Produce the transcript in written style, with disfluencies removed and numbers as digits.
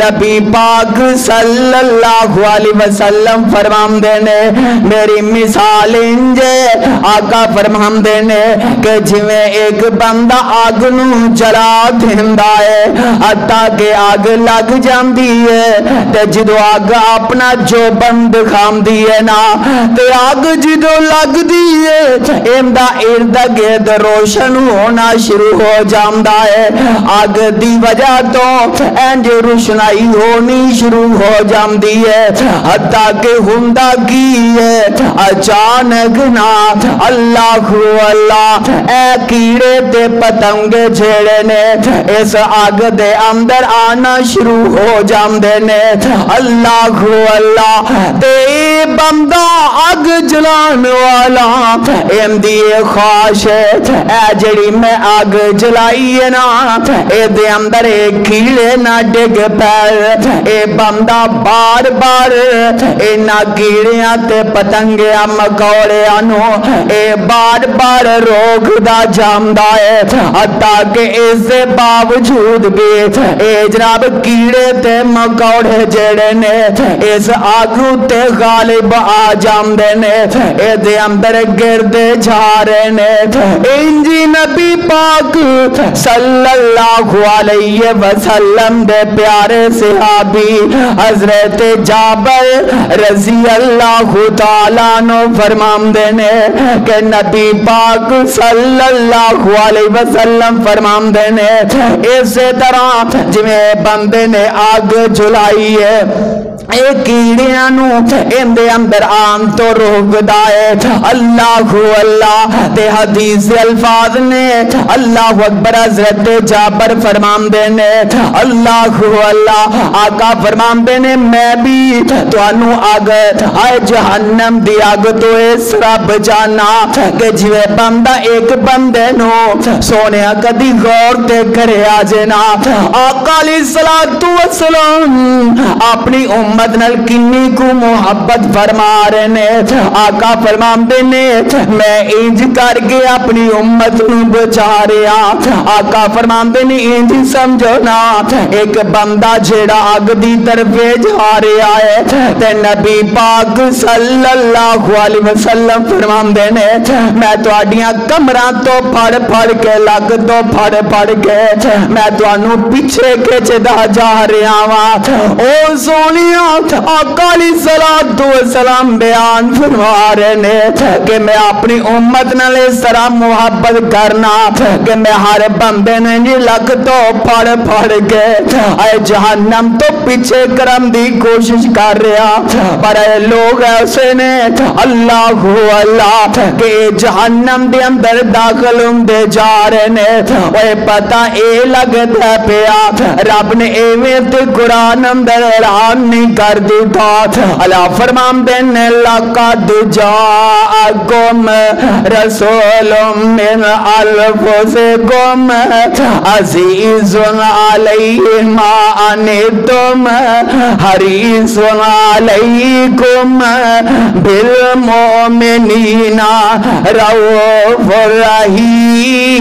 نبی پاک صلی اللہ علیہ وسلم فرماندے نے میری مثال انجے آقا فرماندے نے کہ جویں ایک بندہ آگ نو جلا دیندا ہے حتیٰ کہ آگ لگ جاندی ہے تے جدو آگ اپنا جو بند کھاندی ہے نا تے آگ جدو لگ دی ہے ایمدہ ارد گرد روشن ہونا شروع ہو جاندا ہے آگ دی وجہ تو انج روشنائی ہونی شروع ہو جاندی ہے حتیٰ کہ ہوندا کی ہے اچانک نا اللہ اللہ اے کیڑے تے پتنگے جھیڑے نے اس آگ دے اندر آنا شروع ہو جاندے نے اللہ اللہ تے بندہ آگ جلان والا ایم دیئے خواہش ہے اے جڑی میں آگ جلائی ہے نا اے دے اندر ایک کیڑے نہ ڈگ پیر اے بندہ بار بار اے نہ کیڑیاں تے پتنگیاں مکوڑیاں نو اے بار بار روک دا جامدہ ہے حتیٰ کہ اس سے باوجود بھی اے جناب کیڑے تے مکوڑے جڑے نے اس آگو تے غالب آ جامدے نے اے دے اندر گردے جھارے نے انجی نبی پاک صلی اللہ علیہ وسلم دے پیارے صحابی حضرت جابر رضی اللہ تعالیٰ نو فرماندے نے کہ نبی پاک صلی اللہ علیہ وسلم فرماندے نے اسی طرح جویں بندے نے آگ جلائی ہے ایک کیڑیاں نو اندے اندر آن تو روک دائے اللہ اللہ تے حدیث الفاظ نے اللہ اکبر حضرت جابر فرماندے نے اللہ اللہ آقا فرماندے نے میں بھی تو انو آگ آئے جہنم دی آگ تو اس رب جانا کہ جوے بندہ ایک بندے نو سونے کدی غور تے کرے آجنا آقا علیہ السلام اپنی امت نل کنی کو محبت فرما رہے نے آقا فرماندے نے میں انج کر کے اپنی امت نو بچا رہا آقا فرماندے نے انج سمجھو نا ایک بندہ جیڑا آگ دی طرف جا رہا ہے تے نبی پاک صلی اللہ علیہ وسلم فرماندے نے میں تو آڈیاں کمرہ تو پھڑ پھڑ کے لگ تو پھڑ پھڑ کے میں تو انو پیچھے کے چدا جا رہا ہوں او سونیاں آقا علیہ السلام بیان فرما رہے نے کہ میں اپنی امت نال اس طرح محبت کرنا کہ میں ہر بندے نے جی لگ تو پھڑ پھڑ کے اے جہنم تو پیچھے کرم دی کوشش کر رہا پر اے لوگ ایسے نے اللہ اللہ کہ جہنم دے اندر داخل دے جا رہے نے اے پتہ اے لگتا پیا رب نے ایویں تے قرآن اندر اعلان نہیں کر دیتا اللہ فرمان دینے لقد جاءکم رسول من انفسکم عزیز علیہ ما عنتم حریص علیکم بالمؤمنین رؤوف رحیم